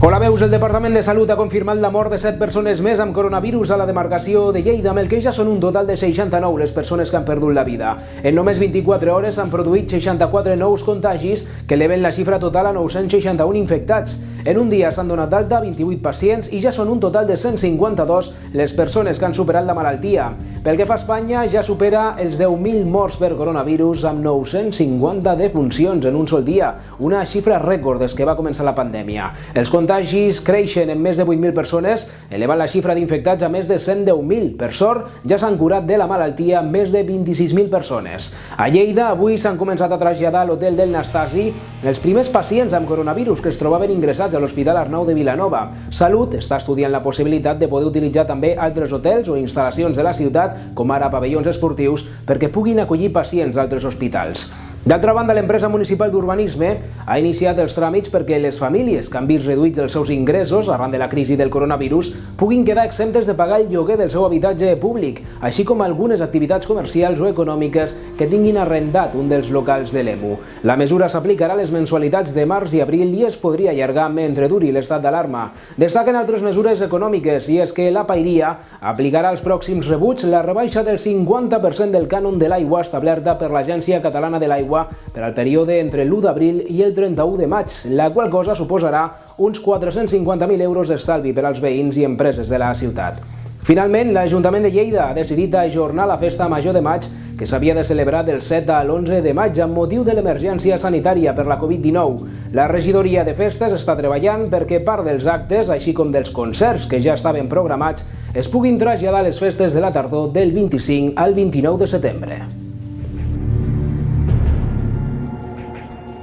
Hola, veus, el Departament de Salut ha confirmat la mort de 7 persones més amb coronavirus a la demarcació de Lleida, amb el que ja són un total de 69 les persones que han perdut la vida. En només 24 hores s'han produït 64 nous contagis que eleven la xifra total a 961 infectats. En un dia s'han donat d'alta 28 pacients i ja són un total de 152 les persones que han superat la malaltia. Pel que fa a Espanya, ja supera els 10.000 morts per coronavirus amb 950 defuncions en un sol dia, una xifra rècord des que va començar la pandèmia. Els contagis creixen en més de 8.000 persones, elevant la xifra d'infectats a més de 110.000. Per sort, ja s'han curat de la malaltia més de 26.000 persones. A Lleida, avui s'han començat a traslladar a l'hotel del Nastasi els primers pacients amb coronavirus que es trobaven ingressats a l'Hospital Arnau de Vilanova. Salut està estudiant la possibilitat de poder utilitzar també altres hotels o instal·lacions de la ciutat, com ara pavellons esportius, perquè puguin acollir pacients d'altres hospitals. D'altra banda, l'empresa municipal d'urbanisme ha iniciat els tràmits perquè les famílies que han vist reduïts els seus ingressos arran de la crisi del coronavirus puguin quedar exemptes de pagar el lloguer del seu habitatge públic, així com algunes activitats comercials o econòmiques que tinguin arrendat un dels locals de l'EMU. La mesura s'aplicarà a les mensualitats de març i abril i es podria allargar mentre duri l'estat d'alarma. Destaquen altres mesures econòmiques, i és que la Pairia aplicarà als pròxims rebuts la rebaixa del 50% del cànon de l'aigua establerta per l'Agència Catalana de l'Aigua per al període entre l'1 d'abril i el 31 de maig, la qual cosa suposarà uns 450.000 euros d'estalvi per als veïns i empreses de la ciutat. Finalment, l'Ajuntament de Lleida ha decidit ajornar la Festa Major de Maig, que s'havia de celebrar del 7 a l'11 de maig amb motiu de l'emergència sanitària per la Covid-19. La regidoria de festes està treballant perquè part dels actes, així com dels concerts que ja estaven programats, es puguin traslladar a les festes de la tardor del 25 al 29 de setembre.